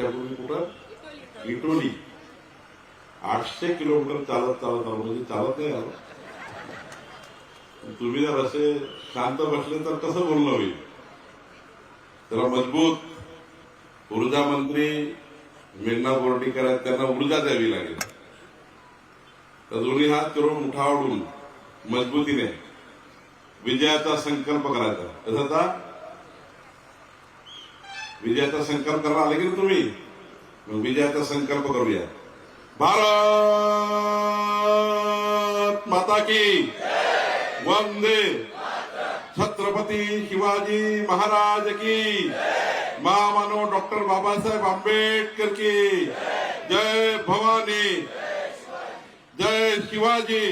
वर्षापूर्वी कुठं इटोली 800 किलोमीटर चालत चालत आलो. म्हणजे चालत नाही आलो. तुम्ही जर असे शांत बसले तर कसं बोलणं होईल. त्याला मजबूत ऊर्जा मंत्री मेघना बोर्डीकर आहेत, त्यांना ऊर्जा द्यावी लागेल. तर दोन्ही हात करून उठावून मजबूतीने विजयाचा संकल्प करायचा. तसा विजयाचा संकल्प करायला आले की तुम्ही, मग विजयाचा संकल्प करूया. भारत माता की वंदे, छत्रपती शिवाजी महाराज की, महामानव डॉक्टर बाबासाहेब आंबेडकर की जय. भवानी, जय शिवाजी,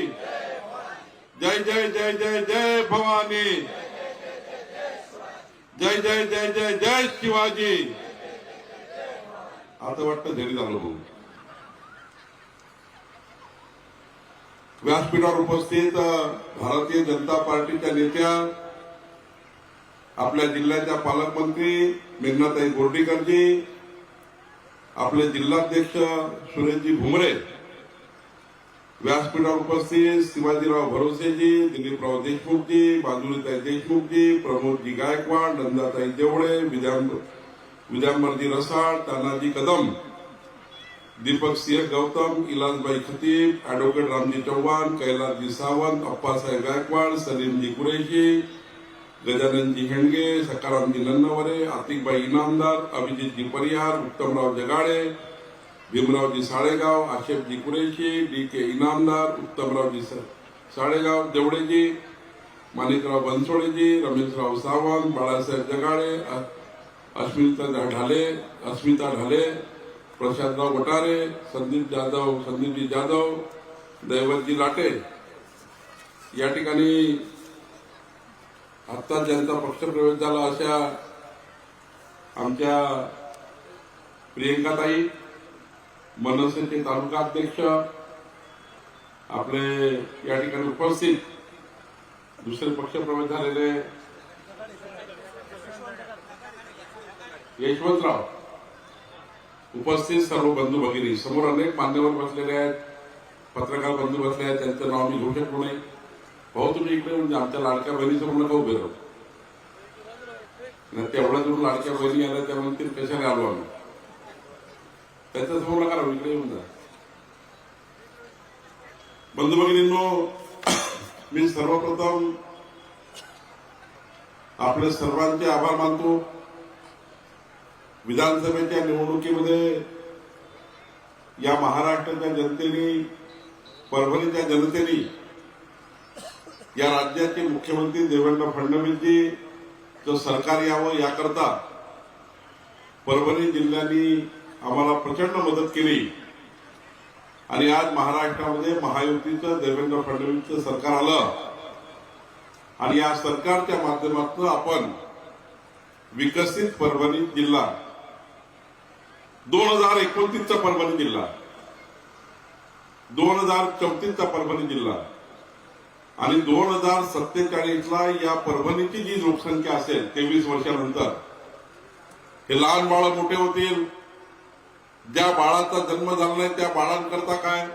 जय जय जय जय जय भवानी, जय जय जय जय जय शिवाजी. आता वाटतं घरी झालं भाऊ. व्यासपीठावर उपस्थित भारतीय जनता पार्टीच्या नेत्या, आपल्या जिल्ह्याच्या पालकमंत्री मेघनाताई बोर्डीकरजी, आपले जिल्हाध्यक्ष सुरेशजी भुमरे, व्यासपीठावर उपस्थित शिवाजीराव भरोसेजी, दिलीपराव देशमुखजी, माधुरीताई देशमुखजी, प्रमोदजी गायकवाड, नंदाताई देवळे, विद्यांबरजी रसाळ, तानाजी कदम, दीपक सिंह गौतम, इलासबाई खतीब, ॲडव्होकेट रामजी चव्हाण, कैलासजी सावंत, अप्पासाहेब गायकवाड, सलीमजी कुरेशी, गजाननजी हेंडगे, सकारामजी नन्नवरे, आतिकबाई इनामदार, अभिजितजी परिहार, उत्तमराव जगाडे, भीमरावजी साळेगाव, आशेफजी कुरेशी, डी के इनामदार, उत्तमरावजी साळेगाव, देवडेजी, माणिकराव बनसोडेजी, रमेशराव सावंत, बाळासाहेब जगाडे, अस्मिता ढाले, प्रशांतराव वटारे, संदीपजी जाधव, दैवतजी लाटे. या ठिकाणी आत्ता ज्यांचा पक्षप्रवेश झाला अशा आमच्या प्रियंकाताई, मनसेचे तालुका अध्यक्ष, आपले या ठिकाणी उपस्थित दुसरे पक्षप्रवेश झालेले यशवंतराव, उपस्थित सर्व बंधू भगिनी, समोर अनेक मान्यवर बसलेले आहेत, पत्रकार बंधू बसले आहेत, त्यांचं नाव मी घेऊ शकलो नाही. भाऊ तुम्ही इकडे म्हणजे आमच्या लाडक्या बहिणीसमोर नका उभे राहू. तेवढ्या दूर लाडक्या बहिणी आल्या त्या म्हणतील कशाला आलो आम्ही, त्याच्यासमोर नका राहू, इकडे येऊन जा. बंधू भगिनींनो, मी सर्वप्रथम आपले सर्वांचे आभार मानतो. विधानसभेच्या निवडणुकीमध्ये या महाराष्ट्राच्या जनतेने, परभणीच्या जनतेने, या राज्याचे मुख्यमंत्री देवेंद्र फडणवीसजी चं सरकार यावं याकरता परभणी जिल्ह्याने आम्हाला प्रचंड मदत केली. आणि आज महाराष्ट्रामध्ये महायुतीचं देवेंद्र फडणवीसचं सरकार आलं आणि या सरकारच्या माध्यमातून आपण विकसित परभणी जिल्हा, 2029 चा परभणी जिल्हा, 2034 चा परभणी जिल्हा आणि 2047 ला या परभणीची जी लोकसंख्या असेल 23 वर्षानंतर, हे लहान बाळ मोठे होतील. ज्या बाळाचा जन्म झाला नाही त्या बाळांकरता काय,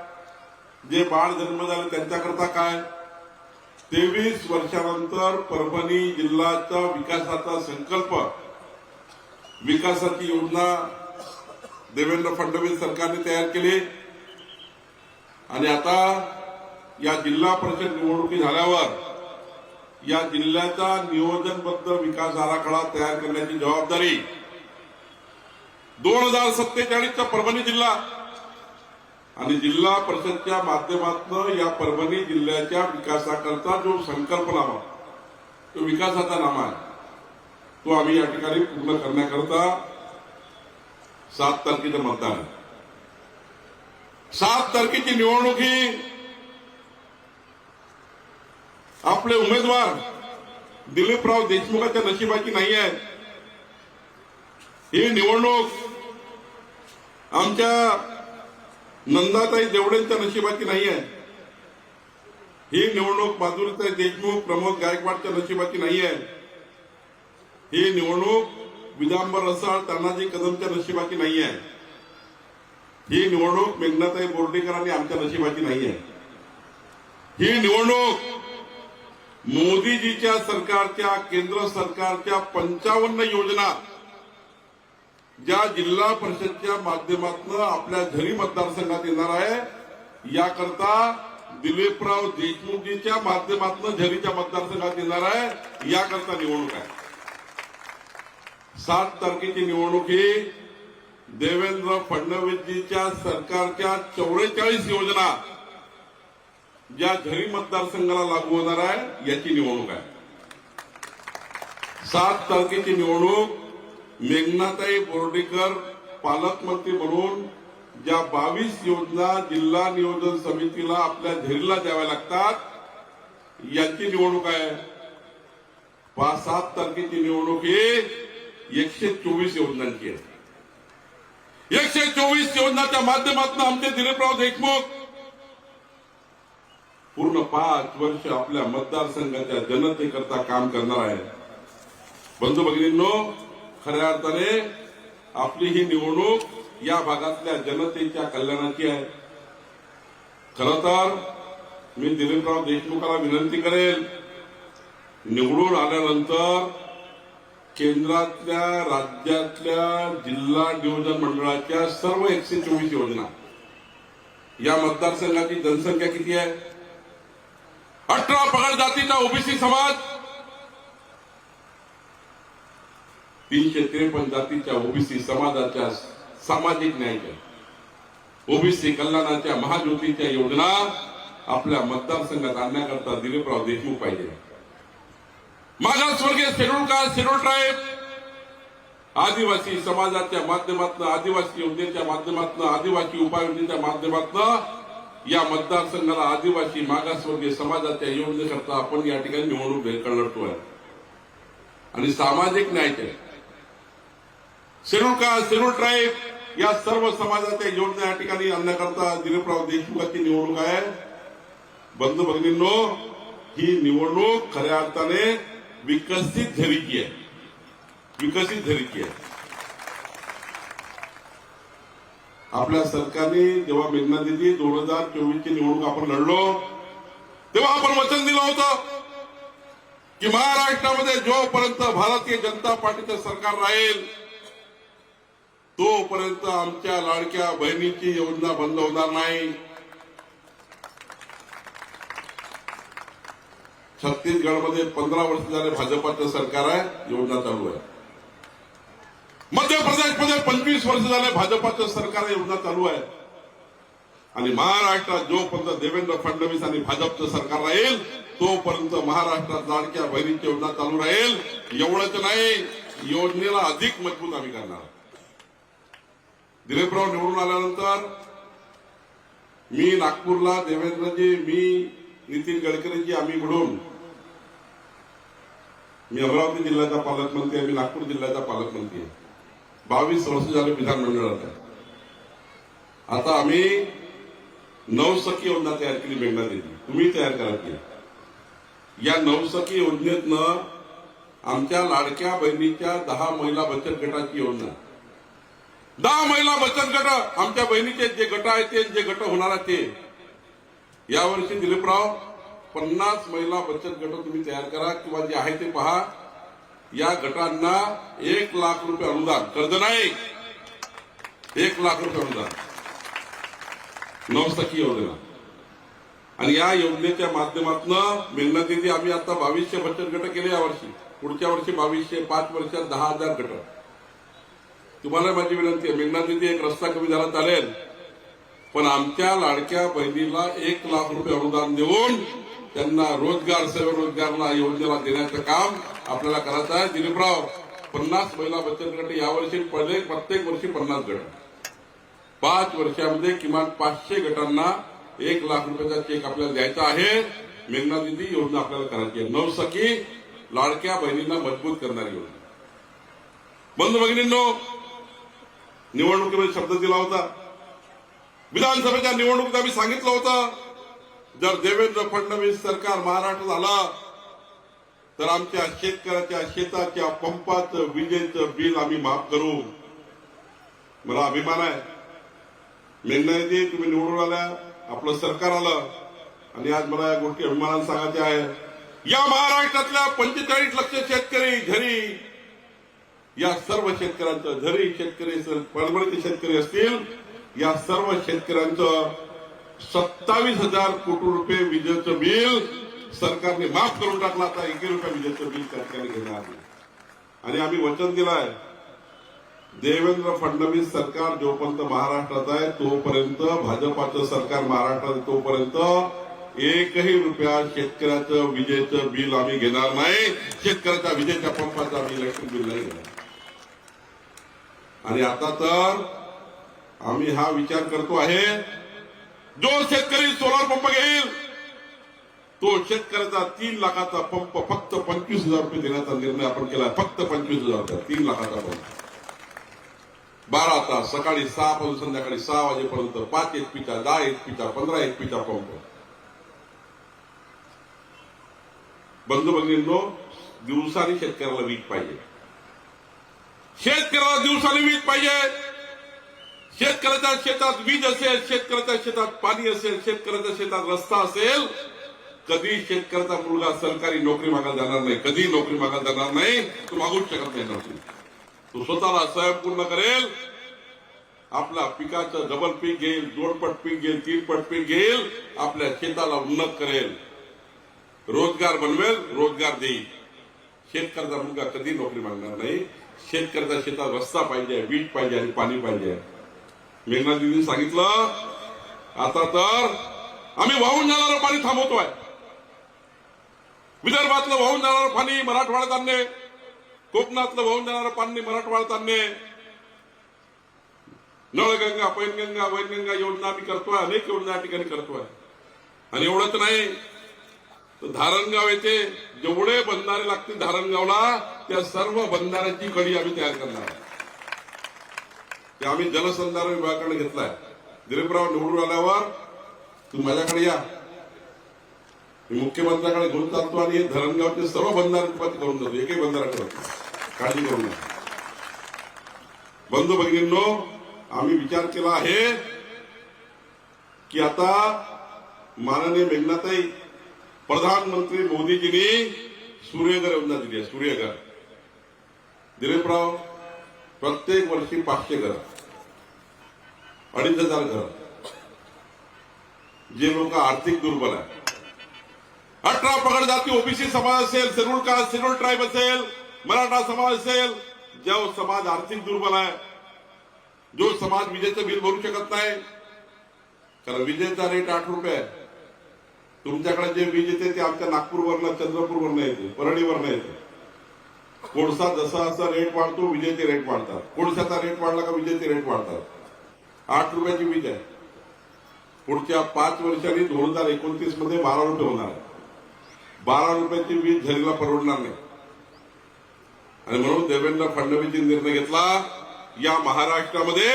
जे बाळ जन्म झाले त्यांच्याकरता काय. 23 वर्षानंतर परभणी जिल्ह्याचा विकासाचा संकल्प, विकासाची योजना देवेंद्र फडणवीस सरकारने तयार केली. आणि आता या जिल्हा परिषद निवडणुकी झाल्यावर या जिल्ह्याचा नियोजनबद्ध विकास आराखडा तयार करण्याची जबाबदारी 2047 चा परभणी जिल्हा आणि जिल्हा परिषदच्या माध्यमातून या परभणी जिल्ह्याच्या विकासाकरता जो संकल्पनामा, तो विकासाचा नामा आहे, तो आम्ही या ठिकाणी पूर्ण करण्याकरता 7 तारखेचं मतदान आहे. 7 तारखेची निवडणूक ही आपले उमेदवार दिलीपराव देशमुखाच्या नशिबाची नाही आहे. ही निवडणूक आमच्या नंदाताई देवडेंच्या नशिबाची नाही आहे. ही निवडणूक माधुरीताई देशमुख, प्रमोद गायकवाडच्या नशिबाची नाही आहे. ही निवडणूक विद्यांबर रसाळ, तानाजी कदमच्या नशिबाची नाही आहे. ही निवडणूक मेघनाताई बोर्डीकर आणि आमच्या नशिबाची नाही आहे. ही निवडणूक मोदीजीच्या सरकारच्या, केंद्र सरकारच्या 55 योजना ज्या जिल्हा परिषदच्या माध्यमातून आपल्या झरी मतदारसंघात येणार आहे, याकरता दिलीपराव देशमुखजीच्या माध्यमातून झरीच्या मतदारसंघात येणार आहे, याकरता निवडणूक आहे. 7 तारखेची निवडणूक ही देवेंद्र फडणवीसजीच्या सरकारच्या 44 योजना ज्या झरी मतदारसंघाला लागू होणार आहे, याची निवडणूक आहे. 7 तारखेची निवडणूक मेघनाताई बोर्डीकर पालकमंत्री म्हणून ज्या 22 योजना जिल्हा नियोजन समितीला आपल्या झरीला द्याव्या लागतात, याची निवडणूक आहे. 7 तारखेची निवडणूक ही 124 योजनांची आहे. 124 योजनाच्या माध्यमातून आमचे दिलीपराव देशमुख पूर्ण 5 वर्ष आपल्या मतदारसंघाच्या जनतेकरता काम करणार आहे. बंधू भगिनींनो, खऱ्या अर्थाने आपली ही निवडणूक या भागातल्या जनतेच्या कल्याणाची आहे. खरं तर मी दिलीपराव देशमुखाला विनंती करेल, निवडून आल्यानंतर केंद्रातल्या, राज्यातल्या जिल्हा नियोजन मंडळाच्या सर्व 124 योजना, या मतदारसंघाची जनसंख्या किती आहे? 18 पगड जातीचा ओबीसी समाज, 353 जातीच्या ओबीसी समाजाच्या सामाजिक न्यायाच्या, ओबीसी कल्याणाच्या, महाज्योतीच्या योजना आपल्या मतदारसंघात आणण्याकरता दिलीपराव देशमुख पाहिजे. मागासवर्गीय, शेड्यूल कास्ट, शेड्यूल ट्राईब, आदिवासी समाजाच्या माध्यमातून, आदिवासी योजनेच्या माध्यमातून, आदिवासी उपाययोजनेच्या माध्यमातून या मतदारसंघाला आदिवासी मागासवर्गीय समाजाच्या योजनेकरता आपण या ठिकाणी निवडणूक लढतोय. आणि सामाजिक न्यायाचे, शेड्यूल कास्ट, शेड्यूल ट्राईब या सर्व समाजाच्या योजना या ठिकाणी आणण्याकरता दिलीपराव देशमुखाची निवडणूक आहे. बंधू भगिनींनो, ही निवडणूक खऱ्या अर्थाने विकसित झरीची आहे. विकसित झरीची आहे. आपल्या सरकारने जेव्हा मेघना दिदी 2024 ची निवडणूक आपण लढलो, तेव्हा आपण वचन दिलं होतं की महाराष्ट्रामध्ये जोपर्यंत भारतीय जनता पार्टीचं सरकार राहील, तोपर्यंत आमच्या लाडक्या बहिणीची योजना बंद होणार नाही. छत्तीसगडमध्ये 15 वर्ष झाले भाजपाचं सरकार आहे, योजना चालू आहे. मध्य प्रदेशमध्ये 25 वर्ष झाले भाजपाचं सरकार, योजना चालू आहे. आणि महाराष्ट्रात जोपर्यंत देवेंद्र फडणवीस आणि भाजपचं सरकार राहील, तोपर्यंत महाराष्ट्रात लाडक्या बहिणीची योजना चालू राहील. एवढंच नाही, योजनेला अधिक मजबूत आम्ही करणार. दिलीपराव निवडून आल्यानंतर मी नागपूरला, देवेंद्रजी, मी, नितीन गडकरीजी आम्ही मिळून, मी अमरावती जिल्ह्याचा पालकमंत्री आहे, मी नागपूर जिल्ह्याचा पालकमंत्री आहे. 22 वर्ष झाले विधानमंडळात आहे. आता आम्ही 9 सखी योजना तयार केली. मेघना दिदी, तुम्ही तयार करा. या 9 सखी योजनेतनं आमच्या लाडक्या बहिणीच्या 10 महिला बचत गटाची योजना, 10 महिला बचत गट, आमच्या बहिणीचे जे गट आहेत ते, जे गट होणार आहेत ते, यावर्षी दिलीपराव 50 महिला बचत गट तुम्ही तयार करा किंवा जे आहे ते पहा. या गटांना 1 लाख रुपये अनुदान, कर्ज नाही, 1 लाख रुपये अनुदान, 9 सखी योजना. आणि या योजनेच्या माध्यमातून मेघना दिदी आम्ही आता 2200 बचत गट केले यावर्षी. पुढच्या वर्षी 2200, 5 वर्षात 10,000 गट. तुम्हाला माझी विनंती आहे, मेघना दिदी, एक रस्ता कमी झाला चालेल, पण आमच्या लाडक्या बहिणीला 1 लाख रुपये अनुदान देऊन त्यांना रोजगार, स्वरोजगारला योजनेला देण्याचं काम आपल्याला करायचं आहे. दिलीपराव, 50 महिला बचत गट यावर्षी, प्रत्येक वर्षी 50 गट, 5 वर्षामध्ये किमान 500 गटांना 1 लाख रुपयाचा चेक आपल्याला द्यायचा आहे. मेघना दिदी योजना आपल्याला करायची आहे. 9 सखी लाडक्या बहिणींना मजबूत करणारी योजना. बंधू भगिनींनो, निवडणुकीमध्ये शब्द दिला होता, विधानसभेच्या निवडणुकीत आम्ही सांगितलं होतं, जर देवेंद्र फडणवीस सरकार महाराष्ट्रात आला तर आमच्या शेतकऱ्याच्या शेताच्या पंपाचं विजेचं बिल आम्ही माफ करू. मला अभिमान आहे मेघनाजी, तुम्ही निवडून आल्या, आपलं सरकार आलं आणि आज मला या गोष्टी अभिमानाने सांगायच्या आहे. या महाराष्ट्रातल्या 45 लक्ष शेतकरी घरी, या सर्व शेतकऱ्यांचं घरी शेतकरी परभणीचे शेतकरी असतील, या सर्व शेतकऱ्यांचं 27,000 कोटी रुपये विजेचं बिल सरकारने माफ करून टाकलं. आता 1 रुपया विजेचं बिल त्या ठिकाणी घेणार नाही. आणि आम्ही वचन दिलं आहे, देवेंद्र फडणवीस सरकार जोपर्यंत महाराष्ट्रात आहे तोपर्यंत, भाजपाचं सरकार महाराष्ट्रात तोपर्यंत 1ही रुपया शेतकऱ्याचं विजेचं बिल आम्ही घेणार नाही. शेतकऱ्याच्या विजेच्या पंपाचं आम्ही इलेक्ट्रिक बिल नाही घेणार. आणि आता तर आम्ही हा विचार करतो आहे, जो शेतकरी सोलार पंप घेईल तो शेतकऱ्याचा 3 लाखाचा पंप फक्त 25,000 रुपये देण्याचा निर्णय आपण केला. फक्त 25,000 रुपये 3 लाखाचा पंप, 12 तास, सकाळी 6 पासून संध्याकाळी 6 वाजेपर्यंत, 5 एचपीचा, 10 एचपीचा, 15 एचपीचा पंप. बंधू भगिनींनो, दिवसानी शेतकऱ्याला वीज पाहिजे, शेतकऱ्याला दिवसानी वीज पाहिजे. शेतकऱ्याच्या शेतात वीज असेल, शेतकऱ्याच्या शेतात पाणी असेल, शेतकऱ्याच्या शेतात रस्ता असेल, कधी शेतकऱ्याचा मुलगा सरकारी नोकरी मागायला जाणार नाही, कधी नोकरी मागायला जाणार नाही. तो मागूच शकत नाही नोकरी. तो स्वतःला स्वयंपूर्ण करेल, आपल्या पिकाचं डबल पीक घेईल, जोडपट पीक घेईल, 3पट पीक घेईल, आपल्या शेताला उन्नत करेल, रोजगार बनवेल, रोजगार देईल. शेतकऱ्याचा मुलगा कधी नोकरी मागणार नाही. शेतकऱ्याच्या शेतात रस्ता पाहिजे, वीज पाहिजे आणि पाणी पाहिजे. मेघनाजींनी सांगितलं, आता तर आम्ही वाहून जाणारं पाणी थांबवतोय. विदर्भातलं वाहून जाणारं पाणी मराठवाड्यात आणणे, कोकणातलं वाहून जाणारं पाणी मराठवाड्यात आणणे, नळगंगा, पैनगंगा, वैनगंगा योजना आम्ही करतोय, अनेक योजना या ठिकाणी करतोय. आणि एवढंच नाही तर धारणगाव येथे जेवढे बंधारे लागतील धारणगावला, त्या सर्व बंधाऱ्याची कडी आम्ही तयार करणार आहे. ते आम्ही जलसंधारण विभागाकडे घेतलाय. दिलीपराव निवडून आल्यावर तुम्ही माझ्याकडे या, मी मुख्यमंत्र्याकडे घेऊन चालतो आणि धरणगावचे सर्व बंधारे करून जातो. एकही बंधारा करत नाही, काळजी करू नका. बंधू भगिनींनो, आम्ही विचार केला आहे की आता माननीय मेघनाताई, प्रधानमंत्री मोदीजींनी सूर्यघर योजना दिली आहे. सूर्यघर दिलीपराव, प्रत्येक वर्षी 500 घर, 2,500 घर, जे लोक आर्थिक दुर्बल आहे, 18 पगड जाती ओबीसी समाज असेल, शेड्यूल कास्ट, शेड्यूल ट्राईब असेल, मराठा समाज असेल, जो समाज आर्थिक दुर्बल आहे, जो समाज विजेचं बिल भरू शकत नाही, कारण विजेचा रेट 8 रुपये आहे. तुमच्याकडे जे वीज येते ते आमच्या नागपूरवरनं, चंद्रपूरवरनं येते, परळीवरनं येते. कोळसा जसा असा रेट वाढतो, विजेचे रेट वाढतात. कोळशाचा रेट वाढला का विजेचे रेट वाढतात. 8 रुपयाची वीज आहे. पुढच्या 5 वर्षांनी 2029 मध्ये 12 रुपये होणार आहे. 12 रुपयाची वीज झरीला परवडणार नाही. आणि म्हणून देवेंद्र फडणवीसजींनी निर्णय घेतला, या महाराष्ट्रामध्ये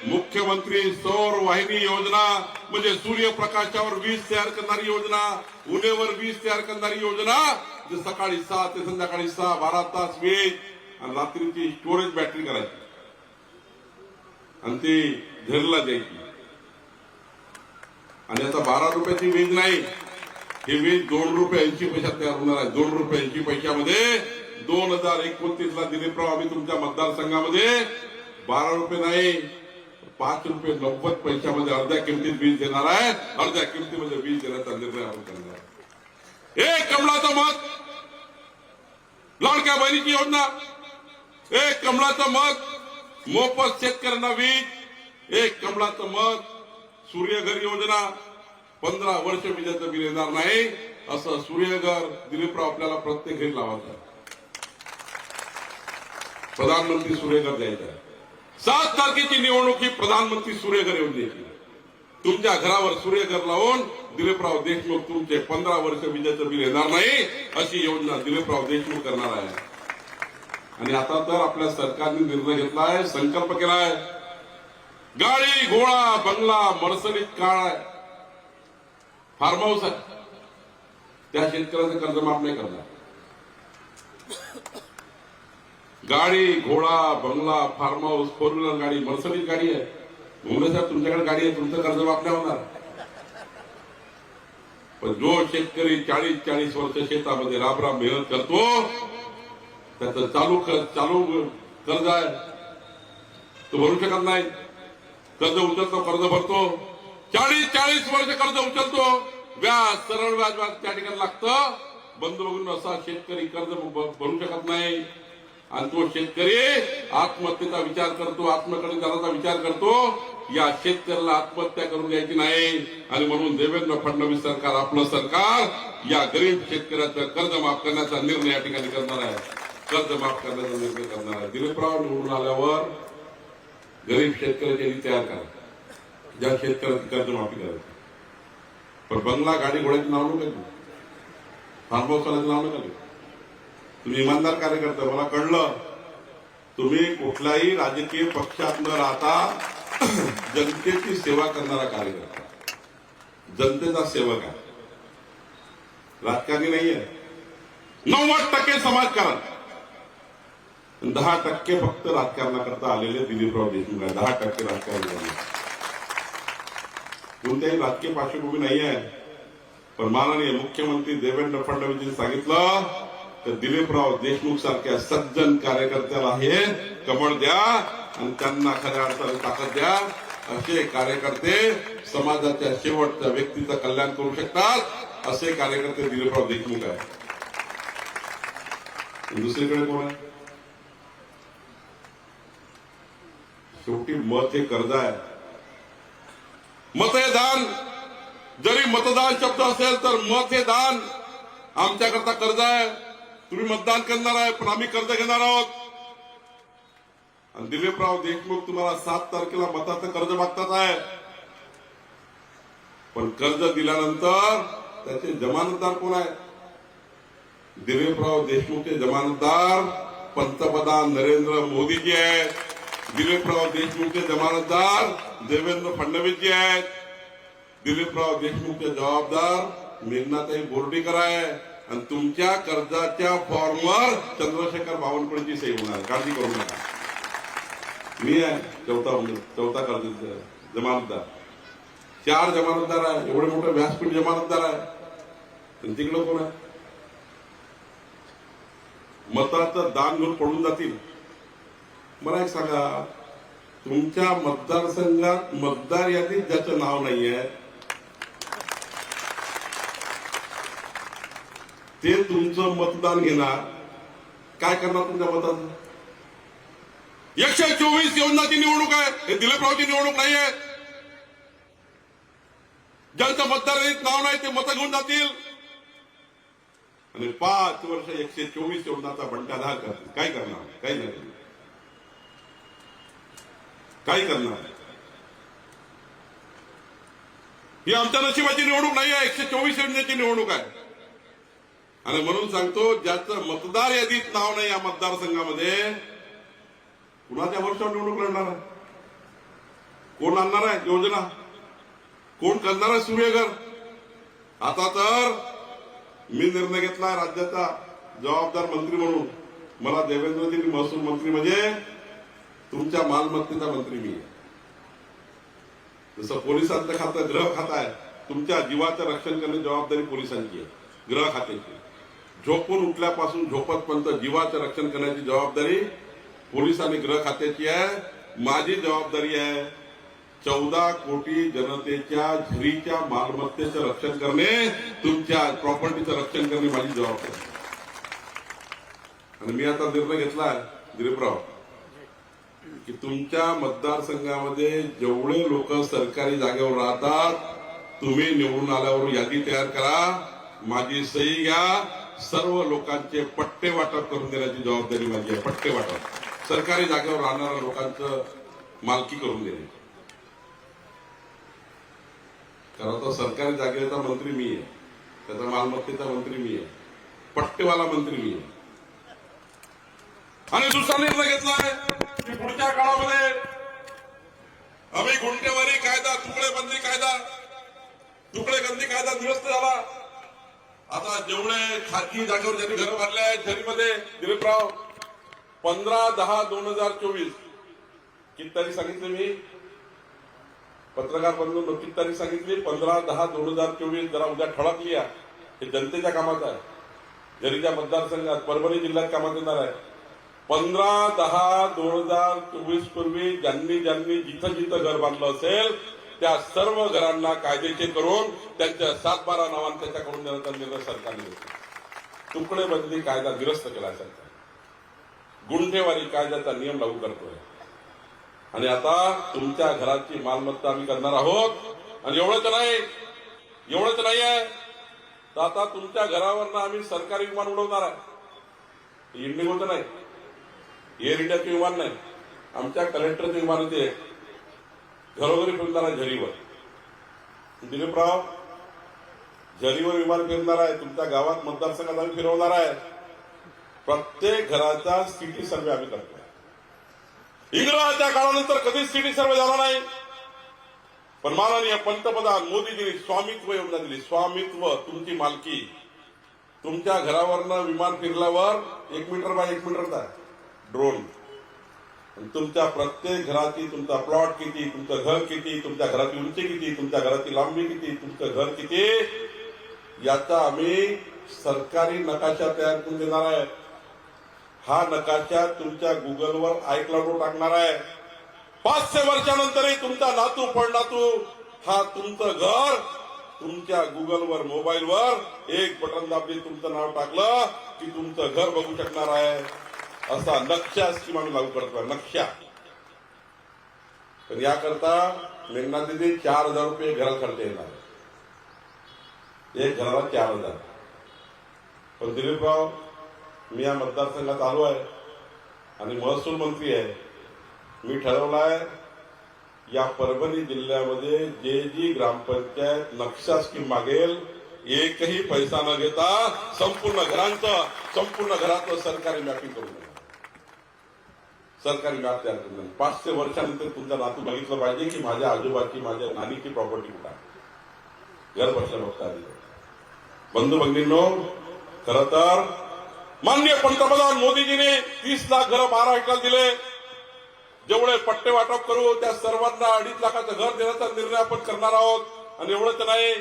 मुख्यमंत्री सौर वाहिनी योजना, म्हणजे सूर्यप्रकाशावर वीज तयार करणारी योजना, उन्हेवर वीज तयार करणारी योजना, जे सकाळी 6 ते संध्याकाळी 6, 12 तास वीज, आणि रात्रीची स्टोरेज बॅटरी करायची आणि ती झरीला द्यायची. आणि आता 12 रुपयाची वीज नाही, ही वीज 2 रुपये 80 पैशात तयार होणार आहे. 2 रुपये 80 पैशामध्ये 2029 ला दिलीपराव आम्ही तुमच्या मतदारसंघामध्ये 12 रुपये नाही, 5 रुपये 90 पैशामध्ये अर्ध्या किमतीत वीज देणार आहे. अर्ध्या किमतीमध्ये वीज देण्याचा निर्णय आपण करणार आहे. एक कमळाचं मत, लाडक्या बहिणीची योजना, एक कमळाचं मत, मोफत शेतकऱ्यांना वीज, एक कमळाचं मत, सूर्यघर योजना, 15 वर्ष विजेचं बिल येणार नाही, असं सूर्यघर दिलीपराव आपल्याला प्रत्येक घरी लावायचं आहे. प्रधानमंत्री सूर्यघर द्यायचं आहे. 7 तारखेची निवडणूक ही प्रधानमंत्री सूर्यघर योजनेची. तुमच्या घरावर सूर्यघर लावून दिलीपराव देशमुख तुमचे 15 वर्ष विजेचं बिल येणार नाही, अशी योजना दिलीपराव देशमुख करणार आहे. आणि आता तर आपल्या सरकारने निर्णय घेतलाय, संकल्प केलाय, गाडी, घोडा, बंगला, मर्सडीज कार, फार्म हाऊस आहे, त्या शेतकऱ्याचं कर्ज माफ नाही करणार. गाडी, घोडा, बंगला, फार्म हाऊस, 4 व्हीलर गाडी, मर्सडीज गाडी आहे. मुंबई साहेब तुमच्याकडे गाडी आहे, तुमचं कर्ज माफ नाही होणार. पण जो शेतकरी 40-40 वर्ष शेतामध्ये राबराब मेहनत करतो, त्याचं चालू कर्ज आहे, तो भरू शकत नाही. कर्ज उचलतो, कर्ज भरतो, 40-40 वर्ष कर्ज उचलतो, व्याज, सरळ व्याज त्या ठिकाणी लागतं. बंद बघून असा शेतकरी कर्ज भरू शकत नाही. आणि तो शेतकरी आत्महत्येचा विचार करतो, आत्महत्या करण्याचा विचार करतो. या शेतकऱ्याला आत्महत्या करून द्यायची नाही. आणि म्हणून देवेंद्र फडणवीस सरकार, आपलं सरकार, या गरीब शेतकऱ्याचं कर्ज माफ करण्याचा निर्णय या ठिकाणी करणार आहे. कर्ज माफ करण्याचा निर्णय करणार आहे. दिलीपराव निवडून आल्यावर गरीब शेतकऱ्याची यादी तयार करा, ज्या शेतकऱ्याची कर्जमाफी करायची. पण बंगला, गाडी, घोड्याचे नाव नका घेऊ, फार्म हाऊसवाल्याचं नाव नका घेऊ. तुम्ही इमानदार कार्यकर्ता, मला कळलं तुम्ही कुठल्याही राजकीय पक्षात न राहता जनतेची सेवा करणारा कार्यकर्ता, जनतेचा सेवक आहे, राजकारणी नाहीये. 90% समाजकारण, 10% फक्त राजकारणाकरता आलेले दिलीपराव देशमुख आहे. 10% राजकारण, कोणत्याही राजकीय पार्श्वभूमी नाही आहे. पण माननीय मुख्यमंत्री देवेंद्र फडणवीसजींनी सांगितलं तर दिलीपराव देशमुख सारख्या सज्जन कार्यकर्त्याला हे कमळ द्या आणि त्यांना खऱ्या अर्थाने ताकद द्या. असे कार्यकर्ते समाजाच्या शेवटच्या व्यक्तीचं कल्याण करू शकतात. असे कार्यकर्ते दिलीपराव देशमुख आहे. दुसरीकडे कोण आहे? शेवटी मत हे कर्ज आहे. मत हे दान. जरी मतदान शब्द असेल तर मत हे दान. आमच्याकरता कर्ज आहे. तुम्ही मतदान करणार आहे, पण आम्ही कर्ज घेणार आहोत. आणि दिलीपराव देशमुख तुम्हाला 7 तारखेला मताचं कर्ज मागतात आहे. पण कर्ज दिल्यानंतर त्याचे जमानतदार कोण आहे? दिलीपराव देशमुखचे जमानतदार पंतप्रधान नरेंद्र मोदीजी आहेत. दिलीपराव देशमुखचे जमानतदार देवेंद्र फडणवीसजी आहेत. दिलीपराव देशमुखचे जबाबदार मेघनाताई बोर्डीकर आहे. आणि तुमच्या कर्जाच्या फॉर्मवर चंद्रशेखर बावनकुळेची सही होणार, काळजी करू नका. मी आहे चौथा कर्ज जमानतदार. 4 जमानतदार आहे. एवढे मोठे व्यासपीठ जमानतदार आहे. पण तिकडं कोण आहे? मताचं दान घेऊन पडून जातील. मला एक सांगा, तुमच्या मतदारसंघात मतदार यादीत ज्याचं नाव नाहीये ते तुमचं मतदान घेणार, काय करणार तुमच्या मताचं? 124 योजनाची निवडणूक आहे. हे दिलीपरावची निवडणूक नाहीये. ज्यांचं मतदार यादीत नाव नाही ते मतं घेऊन जातील आणि 5 वर्ष 124 योजनाचा बंटाधार करतील. काय करणार? काही नाही, काय करणार? ही आमच्या नशिबाची निवडणूक नाही आहे. 124 योजनेची निवडणूक आहे. आणि म्हणून सांगतो, ज्याचं मतदार यादीत नाव नाही या मतदारसंघामध्ये, कुणाच्या वर्षावर निवडणूक लढणार आहे? कोण आणणार आहे योजना? कोण करणार आहे सूर्यघर? आता तर मी निर्णय घेतला राज्याचा जबाबदार मंत्री म्हणून. मला देवेंद्रजी महसूल मंत्री म्हणजे तुमच्या मालमत्तेचा मंत्री मी आहे. जसं पोलिसांचं खातं गृह खातं आहे, तुमच्या जीवाचं रक्षण करण्याची जबाबदारी पोलिसांची आहे, गृह खात्याची. झोपून उठल्यापासून झोपतपर्यंत जीवाचं रक्षण करण्याची जबाबदारी पोलीस आणि गृह खात्याची आहे. माझी जबाबदारी आहे 14 कोटी जनतेच्या झरीच्या मालमत्तेचं रक्षण करणे, तुमच्या प्रॉपर्टीचं रक्षण करणे माझी जबाबदारी. आणि मी आता निर्णय घेतला दिलीपराव की तुमच्या मतदारसंघामध्ये जेवढे लोक सरकारी जागेवर राहतात, तुम्ही निवडून आल्यावर यादी तयार करा, माझी सही घ्या, सर्व लोकांचे पट्टे वाटप करून देण्याची जबाबदारी माझी आहे. पट्टे वाटप, सरकारी जागेवर राहणाऱ्या लोकांचं मालकी करून देणे. कारण तो सरकारी जागेचा मंत्री मी आहे, त्याचा मालमत्तेचा मंत्री मी आहे, पट्टेवाला मंत्री मी आहे. आणि दुसरा निर्णय घेतला आहे की पुढच्या काळामध्ये आम्ही गुंठेवारी कायदा, तुकडेबंदी कायदा, तुकडेबंदी कायदा दुरुस्त झाला. आता जेवढे खाजगी जागेवर ज्यांनी घरं बांधले आहेत, झरीमध्ये दिलीपराव 15/10/2024 किती तारीख सांगितली मी? पत्रकार बंधूंनो किती तारीख सांगितली? 15/10/2024. जरा उद्या ठळक लिहा. हे जनतेच्या कामात आहे. जरीच्या मतदारसंघात परभणी जिल्ह्यात कामात येणार आहे. 15/10/2024 पूर्वी ज्यांनी जिथं जिथं घर बांधलं असेल त्या सर्व घरांना कायदेशीर करून त्यांच्या 7/12 नावांना त्याच्याकडून देण्याचा निर्णय सरकारने घेतला. तुकडेबंदी कायदा निरस्त केला सरकार. गुंठेवारी कायद्याचा नियम लागू करतोय. आणि आता तुमच्या घराची मालमत्ता आम्ही करणार आहोत. आणि एवढंच नाही आहे तर आता तुमच्या घरावरनं आम्ही सरकारी विमान उडवणार आहे. इंडिगोचं नाही, एअर इंडियाचे विमान नाही, आमच्या कलेक्टरचे विमान ते घरोघरी फिरणार आहे. झरीवर दिलीपराव झरीवर विमान फिरणार आहे. तुमच्या गावात मतदारसंघात आम्ही फिरवणार आहे. प्रत्येक घराचा स्थिती सर्वे आम्ही करतोय. इंग्रजांच्या काळानंतर कधीच सिटी सर्वे झाला नाही. पण माननीय पंतप्रधान मोदीजींनी स्वामित्व योजना दिली. स्वामित्व, तुमची मालकी. तुमच्या घरावरनं विमान फिरल्यावर 1 मीटर बाय 1 मीटरचा ड्रोन. तुमच्या प्रत्येक घराची, तुमचा प्लॉट किती, तुमचं घर किती, तुमच्या घराची उंची किती, तुमच्या घराची लांबी किती, तुमचं घर किती, याचा आम्ही सरकारी नकाशा तयार करून देणार आहे. हा नकाशा तुमच्या गुगलवर iCloudवर टाकणार आहे. 500 वर्षानंतरही तुमचा नातू पडनातू हा तुमचं घर तुमच्या गुगलवर, मोबाईलवर एक बटन दाबली तुमचं नाव टाकलं की तुमचं घर बघू शकणार आहे. असा नक्षा स्कीम आम्ही लागू करतोय. नक्षा. पण याकरता मेघना दिदी 4,000 रुपये घराला खर्च येणार. एक घराला 4,000. पण दिलीपराव मी या मतदारसंघात आलो आहे आणि महसूल मंत्री आहे. मी ठरवलं आहे या परभणी जिल्ह्यामध्ये जी ग्रामपंचायत नक्षा स्कीम मागेल एकही पैसा न घेता संपूर्ण घराचं सरकारी मॅपिंग करून देणार. सरकारी मॅप तयार करून देणार. 500 वर्षानंतर तुमचा नातू बघितलं पाहिजे की माझ्या आजोबाची, माझ्या नानीची प्रॉपर्टी कुठं आहे. घर बसल्या बघता आली. बंधू भगिनींनो, खरं तर माननीय पंतप्रधान मोदीजींनी 30 लाख घरं महाराष्ट्राला दिले. जेवढे पट्टे वाटप करू त्या सर्वांना 2.5 लाखाचं घर देण्याचा निर्णय आपण करणार आहोत. आणि एवढंच नाही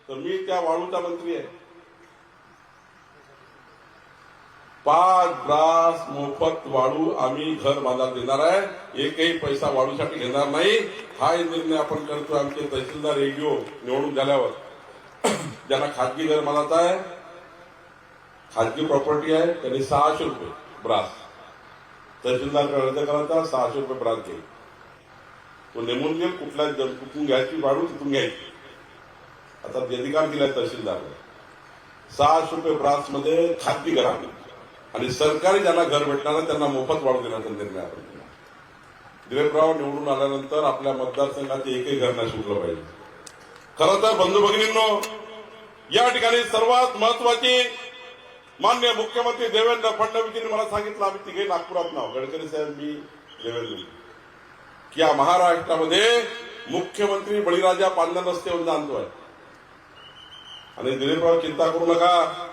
तर मी त्या वाळूचा मंत्री आहे. 5 ब्रास मोफत वाळू आम्ही घर बांधायला देणार आहे. एकही पैसा वाळूसाठी घेणार नाही. हा निर्णय आपण करतोय. आमचे तहसीलदार रेडिओ निवडून झाल्यावर ज्यांना खाजगी घर बांधायचं आहे, खाजगी प्रॉपर्टी आहे, त्यांनी 600 रुपये ब्रास तहसीलदारकडे अर्ज करायचा. 600 रुपये ब्रास घेईल. तो नेमून घेईल कुठून घ्यायची वाढू तिथून घ्यायची. आता अधिकार दिलाय तहसीलदारने. 600 रुपये ब्रास मध्ये खाजगी घर आणि सरकारी ज्यांना घर भेटणार आहे त्यांना मोफत वाढू देण्याचा निर्णय आपण केला. दिलीपराव निवडून आल्यानंतर आपल्या मतदारसंघाचे एकही घर नाही सुटलं पाहिजे. खरं तर बंधू भगिनींनो, या ठिकाणी सर्वात महत्वाची माननीय मुख्यमंत्री देवेंद्र फडणवीसजींनी मला सांगितलं, आम्ही तिघे नागपुरात नाव, गडकरी साहेब, मी, देवेंद्र, की या महाराष्ट्रामध्ये मुख्यमंत्री बळीराजा पांढर रस्ते योजना आणतोय. आणि दिलीपराव चिंता करू नका,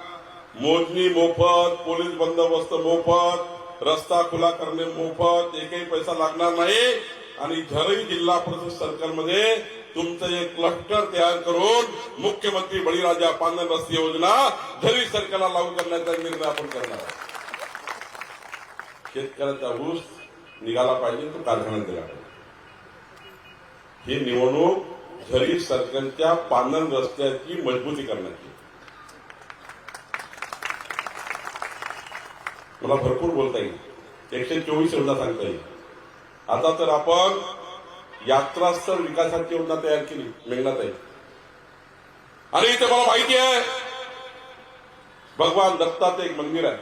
मोजणी मोफत, पोलीस बंदोबस्त मोफत, रस्ता खुला करणे मोफत, एकही पैसा लागणार नाही. आणि झरी जिल्हा परिषद सर्कलमध्ये तुमचं एक क्लस्टर तयार करून मुख्यमंत्री बळीराजा पांढर रस्ते योजना झरी सर्कलला लागू करण्याचा निर्णय आपण करणार आहोत. शेतकऱ्याचा ऊस निघाला पाहिजे, तो कारखान्यात दिला पाहिजे. ही निवडणूक झरी सर्कलच्या पांढर रस्त्याची मजबूती करण्याची. मला भरपूर बोलता येईल, 124 योजना सांगता येईल. आता तर आपण यात्रास्थळ विकासाची योजना तयार केली मेघनाताई. आणि इथे मला माहिती आहे भगवान दत्ताचं एक मंदिर आहे,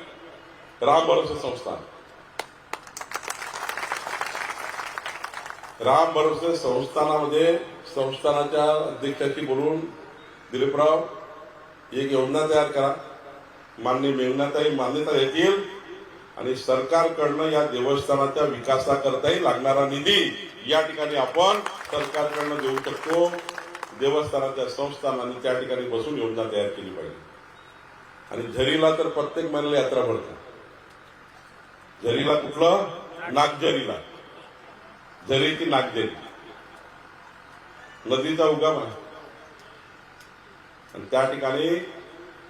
राम भरोसे संस्थान. राम भरोसे संस्थानामध्ये संस्थानाच्या अध्यक्षाशी बोलून दिलीपराव एक योजना तयार करा, माननीय मेघनाताई मान्यता देतील आणि सरकारकडनं या देवस्थानाच्या विकासाकरताही लागणारा निधी या ठिकाणी आपण सरकारकडनं देऊ शकतो. देवस्थानाच्या संस्थानांनी त्या ठिकाणी बसून योजना तयार केली पाहिजे. आणि झरीला तर प्रत्येक महिन्याला यात्रा भरते. झरीला कुठलं? नागझरीला. झरीची नागझरी नदीचा उगम आहे आणि त्या ठिकाणी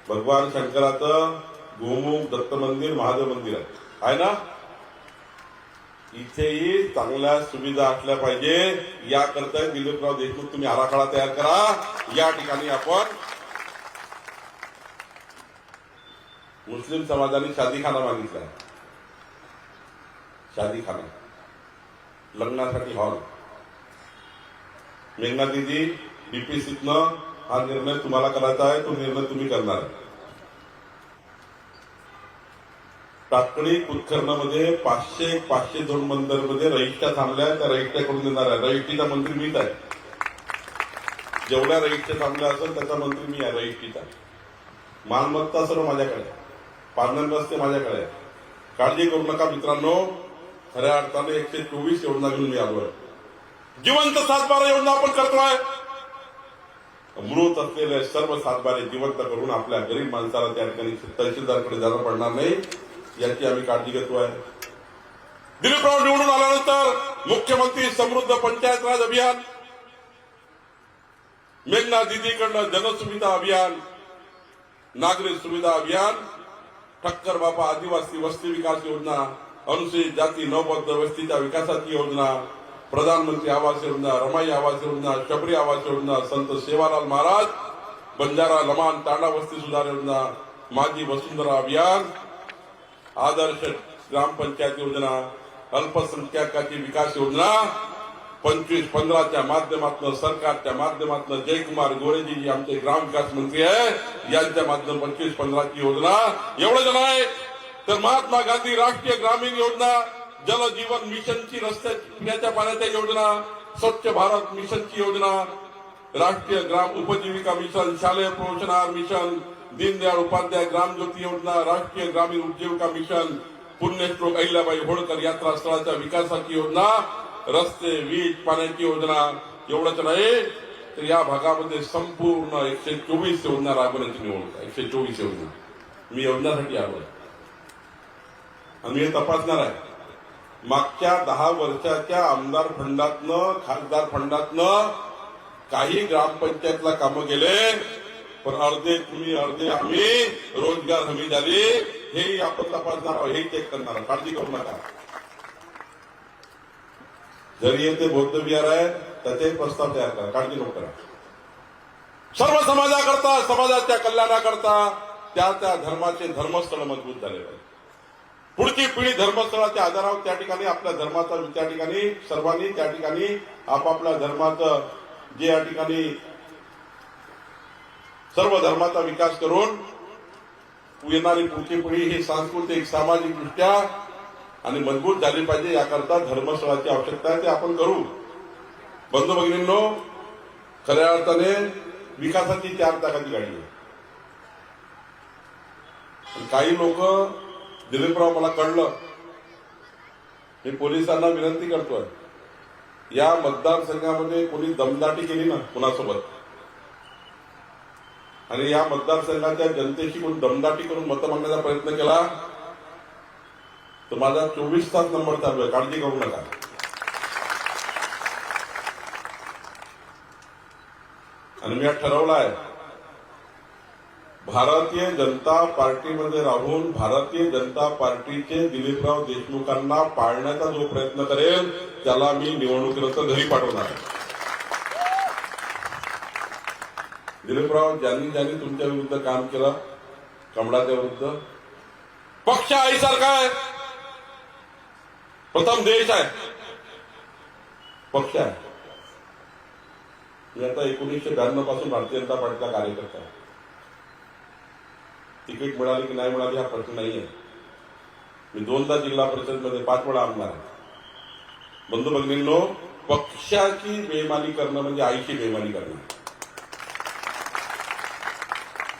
भगवान शंकराचं गोमुख दत्त मंदिर, महादेव मंदिर आहे ना. इथेही चांगल्या सुविधा असल्या पाहिजे याकरता दिलीपराव देशमुख तुम्ही आराखडा तयार करा. या ठिकाणी आपण मुस्लिम समाजाने शादीखाना मागितलाय. शादीखाना, लग्नासाठी हॉल. मेघना दिदी डीपीसीतनं हा निर्णय तुम्हाला करायचा आहे, तो निर्णय तुम्ही करणार. टाकळी कुतकर्णामध्ये 502 मंदिरमध्ये रजिस्ट्या थांबल्या, त्या रजिस्ट्या करून देणार आहे. रजिस्ट्रीचा मंत्री मीच आहे. जेवढ्या रजिस्ट्या थांबल्या असेल त्याचा मंत्री मी आहे. रजिस्ट्रीचा मालमत्ता सर्व माझ्याकडे, पार्लर रस्ते माझ्याकडे आहे. काळजी करू नका मित्रांनो. खऱ्या अर्थाने 124 योजना घेऊन मी आलोय. जिवंत 7-12 योजना आपण करतोय. मृत असलेले सर्व 7-12 जिवंत करून आपल्या गरीब माणसाला त्या ठिकाणी तहसीलदारकडे जाणं पडणार नाही याची आम्ही काळजी घेतोय. दिलीपराव निवडून आल्यानंतर मुख्यमंत्री समृद्ध पंचायत राज अभियान, मेघना दीदीकडनं जनसुविधा अभियान, नागरिक सुविधा अभियान, ठक्कर बापा आदिवासी वस्ती विकास योजना, अनुसूचित जाती नवबद्ध वस्तीच्या विकासाची योजना, प्रधानमंत्री आवास योजना, रमाई आवास योजना, शबरी आवास योजना, संत सेवालाल महाराज बंजारा लमान तांडा वस्ती सुधार योजना, माझी वसुंधरा अभियान, आदर्श ग्रामपंचायत योजना, अल्पसंख्याकाची विकास योजना, 25-15च्या माध्यमातून सरकारच्या माध्यमातून जयकुमार गोरेजी जी आमचे ग्रामविकास मंत्री आहे यांच्या माध्यमातून 25-15ची योजना. एवढं जण आहे तर महात्मा गांधी राष्ट्रीय ग्रामीण योजना, जल जीवन मिशनची रस्ते पिण्याच्या पाण्याच्या योजना, स्वच्छ भारत मिशनची योजना, राष्ट्रीय ग्राम उपजीविका मिशन, शालेय पोषणाहार मिशन, दीनदयाळ उपाध्याय ग्राम ज्योती योजना, राष्ट्रीय ग्रामीण उपजीविका मिशन, पुण्यश्लोक अहिल्याबाई होळकर यात्रा स्थळाच्या विकासाची योजना, रस्ते, वीज, पाण्याची योजना. एवढंच नाही तर या भागामध्ये संपूर्ण 124 योजना राबवण्याची निवडणूक आहे. 124 योजना मी योजनासाठी आलोय आणि मी हे तपासणार आहे. मागच्या 10 वर्षाच्या आमदार फंडातनं, खासदार फंडातनं काही ग्रामपंचायतला कामं गेले, पण अर्धे तुम्ही अर्धे आम्ही रोजगार हमी झाली. हेही आपण तपासणार आहोत, हे चेक करणार. काळजी करू नका. जरी येथे बौद्ध विहार आहे त्याचे प्रस्ताव तयार करा. काळजी नको करा. सर्व समाजाकरता, समाजाच्या कल्याणाकरता त्या त्या धर्माचे धर्मस्थळ मजबूत झाले पाहिजे. पुढची पिढी धर्मस्थळाच्या आधारावर त्या ठिकाणी आपल्या धर्माचा, त्या ठिकाणी सर्वांनी त्या ठिकाणी आपापल्या धर्माचं जे या ठिकाणी सर्व धर्माचा विकास करून येणारी पुढची पिढी ही सांस्कृतिक सामाजिक दृष्ट्या आणि मजबूत झाली पाहिजे. याकरता धर्मस्थळाची आवश्यकता आहे, ते आपण करू. बंधू भगिनींनो, खऱ्या अर्थाने विकासाची 4 चाकाची गाडी आहे. काही लोक, दिलीपराव मला कळलं, मी पोलिसांना विनंती करतोय, या मतदारसंघामध्ये कोणी दमदाटी केली ना कुणासोबत आणि या मतदारसंघाच्या जनतेशी कोणी दमदाटी करून मतं मागण्याचा प्रयत्न केला तर माझा 24 तास नंबर चालू आहे. काळजी करू नका. आणि मी ठरवलं आहे, भारतीय जनता पार्टीमध्ये राहून भारतीय जनता पार्टीचे दिलीपराव देशमुखांना पाळण्याचा जो प्रयत्न करेल त्याला मी निवडणुकीनंतर घरी पाठवणार आहे. दिलीपराव ज्यांनी ज्यांनी तुमच्या विरुद्ध काम केलं, कमळाच्या विरुद्ध, पक्ष आईसारखा आहे. प्रथम देश आहे, पक्ष आहे. मी आता 1992 पासून भारतीय जनता पार्टीचा कार्यकर्ता आहे. तिकीट मिळाली की नाही मिळाली हा प्रश्न नाही आहे. मी 2दा जिल्हा परिषदमध्ये 5 वेळा आमदार आहे. बंधू भगिनींनो, पक्षाची बेईमानी करणं म्हणजे आईची बेईमानी करणं.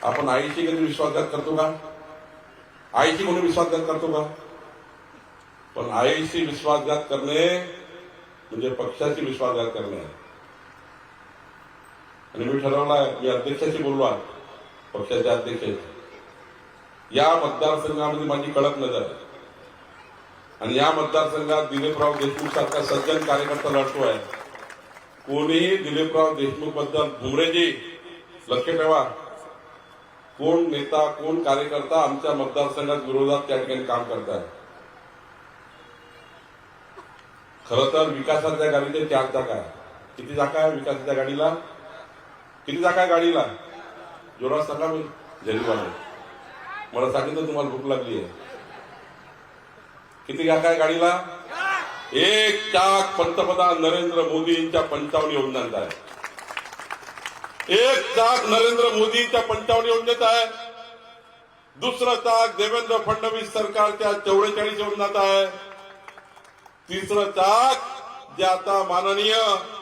आपण आईशी कधी विश्वासघात करतो का? आईशी कोणी विश्वासघात करतो का? पण आईशी विश्वासघात करणे म्हणजे पक्षाशी विश्वासघात करणे आहे. आणि मी ठरवलं आहे, मी अध्यक्षाशी बोललो आहे, पक्षाचे अध्यक्ष. या मतदारसंघामध्ये माझी कडक नजर आहे. आणि या मतदारसंघात दिलीपराव देशमुख सारखा सज्जन कार्यकर्ता लढतो आहे. कोणीही दिलीपराव देशमुख बद्दल भुमरेजी लक्ष ठेवा, कोण नेता कोण कार्यकर्ता आमच्या मतदारसंघात विरोधात त्या ठिकाणी काम करत आहे. खरं तर विकासाच्या गाडीचे 4 चाक आहे. किती चाक आहे विकासाच्या गाडीला? किती चाक आहे गाडीला? जोरात सांगा. मी जरीवाला मला सांगितलं तुम्हाला भूक लागली आहे. किती चाक आहे गाडीला? 1 चाक पंतप्रधान नरेंद्र मोदींच्या 55 योजनांचा आहे. 1 चाक नरेंद्र मोदींच्या 55 योजनेचा आहे. दुसरं चाक देवेंद्र फडणवीस सरकारच्या 44 योजनाचा आहे. तिसरं चाक जे आता माननीय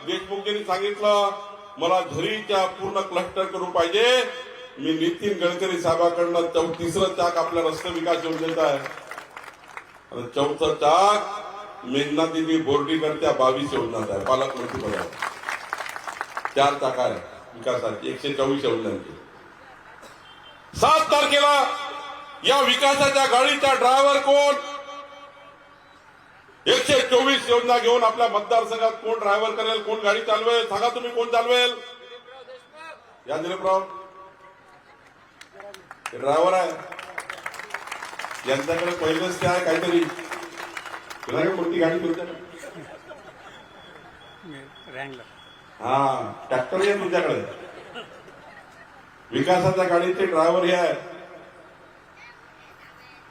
देशमुखजींनी सांगितलं, मला झरीच्या पूर्ण क्लस्टर करून पाहिजे. मी नितीन गडकरी साहेबांकडनं तिसरं चाक आपल्या रस्ते विकास योजनेचा आहे. आणि 4थं चाक मेघना दिदी बोर्डीकरच्या 22 योजनाचा आहे. पालकमंत्री पदावर 4 चाक आहे विकासाची 124 योजनांची. 7 तारखेला या विकासाच्या गाडीचा ड्रायव्हर कोण? 124 योजना घेऊन आपल्या मतदारसंघात कोण ड्रायव्हर करेल, कोण गाडी चालवेल? सांगा तुम्ही कोण चालवेल? या दिलीपराव ड्रायव्हर आहे. यांच्याकडे पहिलेच ते आहे काहीतरी. तुला कोणती गाडी तुमच्याकडे? हा ट्रॅक्टर आहे तुमच्याकडे. विकासाच्या गाडीचे ड्रायव्हर हे आहे.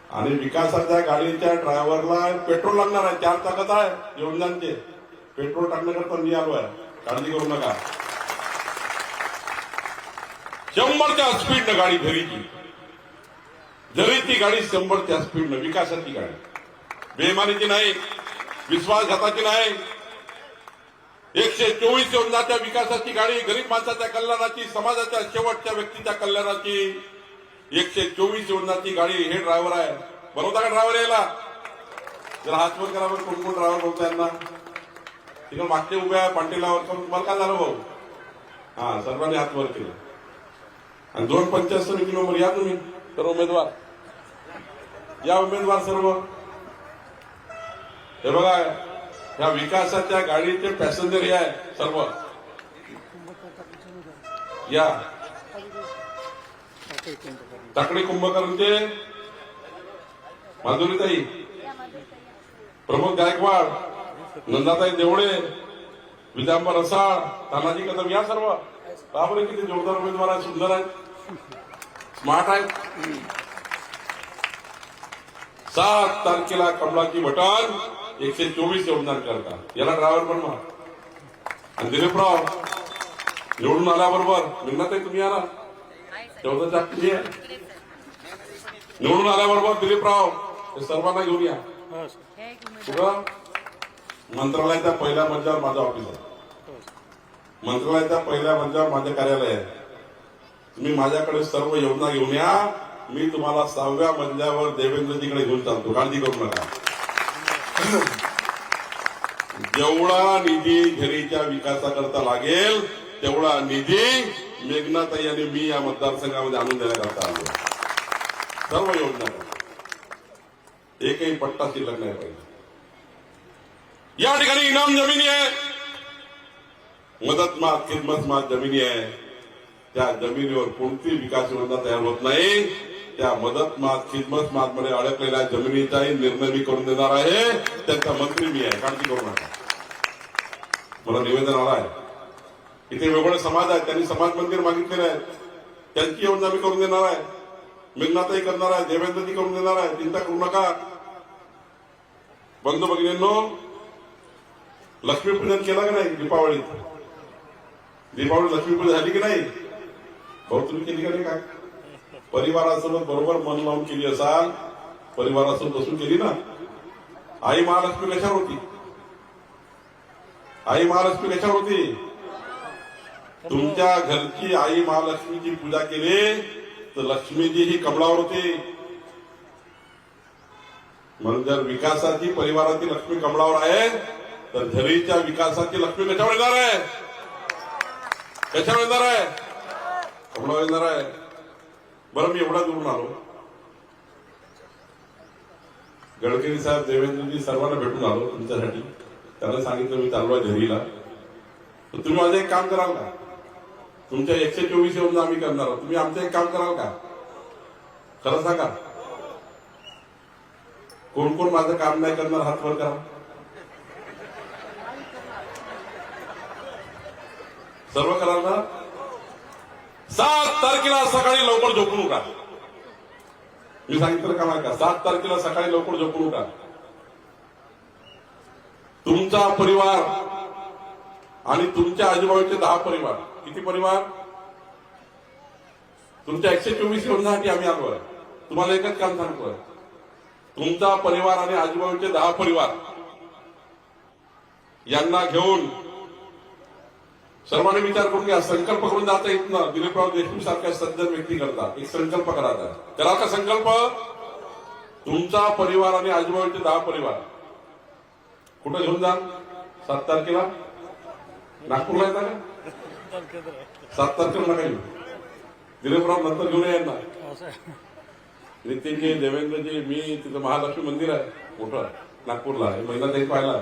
आणि विकासाच्या गाडीच्या ड्रायव्हरला पेट्रोल लागणार आहे. 4 चाकच आहे योजनांचे. पेट्रोल टाकण्याकरता मी आलो आहे, काळजी करू नका. 100च्या स्पीडनं गाडी घरीची. जरीची गाडी 100च्या स्पीडनं. विकासाची गाडी, बेमानीची नाही, विश्वासघाताची नाही. 124 योजनाच्या विकासाची गाडी, गरीब माणसाच्या कल्याणाची, समाजाच्या शेवटच्या व्यक्तीच्या कल्याणाची 124 योजनाची गाडी. हे ड्रायव्हर आहे. बनवता का ड्रायव्हर यायला? जरा हात वर करा. कोण कोण ड्रायव्हर बघता यांना? तिकडे मागचे उभ्या पाटीलावर. तुम्हाला काय झालं भाऊ? हा सर्वांनी हात वर केले. आणि 285 किलोमीटर या तुम्ही सर्व उमेदवार. या उमेदवार सर्व. हे बघा या विकासाच्या गाडीचे पॅसेंजर हे आहे सर्व. या टाकळी कुंभकर्णचे माधुरीताई, प्रमोद गायकवाड, नंदाताई देवळे, विद्यांबर रसाळ, तानाजी कदम या सर्व. बापरे किती जोरदार उमेदवार आहेत, सुंदर आहेत, स्मार्ट आहेत. 7 तारखेला कमलाची बटन 124 योजना करता. याला ड्रायव्हर बनवा. आणि दिलीपराव निवडून आल्याबरोबर मिळणार तुम्ही आला तेवढं चाकरी आहे. निवडून आल्याबरोबर दिलीपराव हे सर्वांना घेऊन या. कुठं? मंत्रालयाच्या पहिल्या मजल्यावर माझं ऑफिस आहे. मंत्रालयाच्या पहिल्या मजल्यावर माझं कार्यालय आहे. तुम्ही माझ्याकडे सर्व योजना घेऊन या. मी तुम्हाला 6व्या मजल्यावर देवेंद्रजीकडे घेऊन चालतो, काळजी करू नका. जेवढा निधी झरीच्या विकासाकरता लागेल तेवढा निधी मेघनाताई आणि मी या मतदारसंघामध्ये आणून देण्याकरता आलो. सर्व योजना एकही पट्टा शिल्लक नाही पाहिजे. या ठिकाणी इनाम जमिनी आहे, मदत मात खिदमत मात जमिनी आहे. त्या जमिनीवर कोणती विकास योजना तयार होत नाही. त्या मदत मात खिदमत मात मध्ये अडकलेल्या जमिनीचाही निर्णय मी करून देणार आहे. त्यांचा मंत्री मी आहे, काळजी करू नका. मला निवेदन आलं आहे. इथे वेगवेगळे समाज आहेत, त्यांनी समाज मंदिर मागितलेले आहे. त्यांची योजना मी करून देणार आहे. मेघनाताई करणार आहे, देवेंद्रजी करून देणार आहे. चिंता करू नका. बंधू भगिनींनो, लक्ष्मीपूजन केलं का नाही? दीपावळी लक्ष्मीपूजन झाली की नाही? भाऊ तुम्ही केली का नाही? काय परिवारासोबत बरोबर मन लावून केली असाल, परिवारासोबत बसून केली ना? आई महालक्ष्मी कशावर होती? आई महालक्ष्मी कशावर होती? तुमच्या घरची आई महालक्ष्मीची पूजा केली तर लक्ष्मीजी ही कमळावर होती. म्हणून जर विकासाची परिवाराची लक्ष्मी कमळावर आहे तर झरीच्या विकासाची लक्ष्मी कशावर येणार आहे? कशावर येणार आहे? कमळावर येणार आहे. बरं मी एवढा दूरून आलो. गडकरी साहेब, देवेंद्रजी सर्वांना भेटून आलो तुमच्यासाठी. त्यांना सांगितलं मी चाललो आहे झरीला, तर तुम्ही माझं एक काम कराल का? तुमच्या 124 येऊन आम्ही करणार आहोत, तुम्ही आमचं एक काम कराल का? खरं सांगा, कोण कोण माझं काम नाही करणार हात वर करा. सर्व कराल ना? 7 तारखेला सकाळी लवकर झोपून उठा. मी सांगितलं का नाही का? 7 तारखेला सकाळी लवकर झोपून उठा. तुमचा परिवार आणि तुमच्या आजूबाजूचे 10 परिवार, किती परिवार? तुमच्या 124 योजनासाठी आम्ही आलो आहे. तुम्हाला एकच काम सांगतोय, तुमचा परिवार आणि आजूबाजूचे 10 परिवार यांना घेऊन सर्वांनी विचार करून घ्या. संकल्प करून जाता येत ना. दिलीपराव देशमुख सारख्या सज्जन व्यक्ती करतात. एक संकल्प करायचा. करा का संकल्प? तुमचा परिवार आणि आजूबाजूचे 10 परिवार कुठं घेऊन जा? 7 तारखेला नागपूरला येता का? 7 तारखेला नका येऊ. दिलीपराव नंतर घेऊन येणार. नितीनजी, देवेंद्रजी, मी तिथं महालक्ष्मी मंदिर आहे मोठं नागपूरला, महिला ते पाहिला.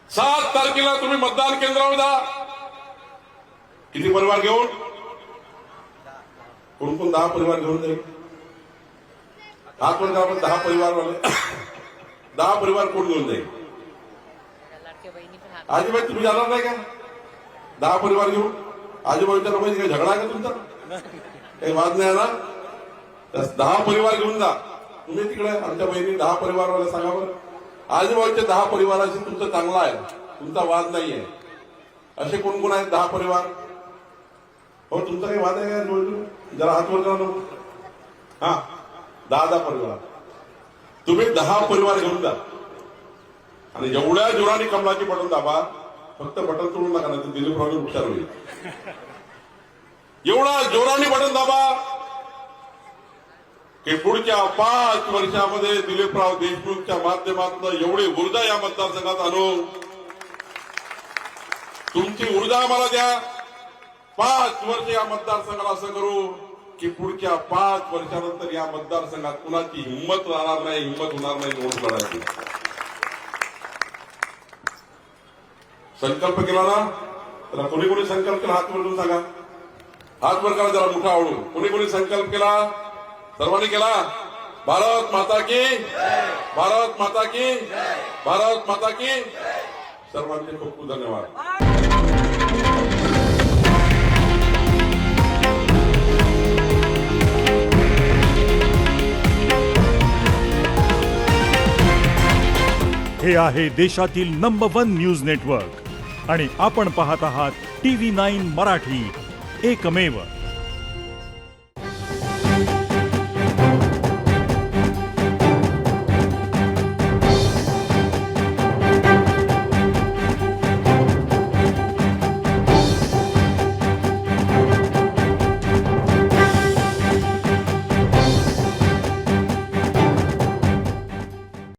7 तारखेला तुम्ही मतदान केंद्रावर जा. किती परिवार घेऊन? कोण कोण 10 परिवार घेऊन जाईल? हात वर आपण 10 परिवार वाले 10 परिवार कोण घेऊन जाईल? आजूबाजू तुम्ही जाणार नाही का? 10 परिवार घेऊन आजूबाजूच्या लोकांची काही झगडा आहे का तुमचा? काही वाद नाही ना? 10 परिवार घेऊन जा. तुम्ही तिकडे आमच्या बहिणी 10 परिवार वाले सांगा बरं. आजूबाजूच्या 10 परिवाराशी तुमचं चांगला आहे, तुमचा वाद नाहीये. असे कोण कोण आहेत 10 परिवार? हो, तुमचा काही वाद आहे का? जरा हात वर करा. हा, 10 परिवार तुम्ही 10 परिवार घेऊन जा आणि एवढ्या जोराने कमलाची बटन दाबा. फक्त बटन तोडून नका, नाही तर दिलीपराव उपचार होईल. एवढा जोराने बटन दाबा की पुढच्या 5 वर्षामध्ये दिलीपराव देशमुखच्या माध्यमातून एवढी ऊर्जा या मतदारसंघात आणू. तुमची ऊर्जा आम्हाला द्या. 5 वर्ष या मतदारसंघाला असं करू की पुढच्या 5 वर्षानंतर या मतदारसंघात कुणाची हिंमत राहणार नाही, हिंमत होणार नाही निवडणूक लढायची. संकल्प केला ना? तर कोणी कोणी संकल्प केला हात वर करून सांगा. हात वर करा जरा मोठा आवडून. कोणी कोणी संकल्प केला? सर्वांनी केला. भारत माता की, भारत माता की, भारत माता की. सर्वांचे खूप खूप धन्यवाद. हे आहे देशातील नंबर 1 न्यूज नेटवर्क आणि आपण पाहत आहात TV9 मराठी, एकमेव.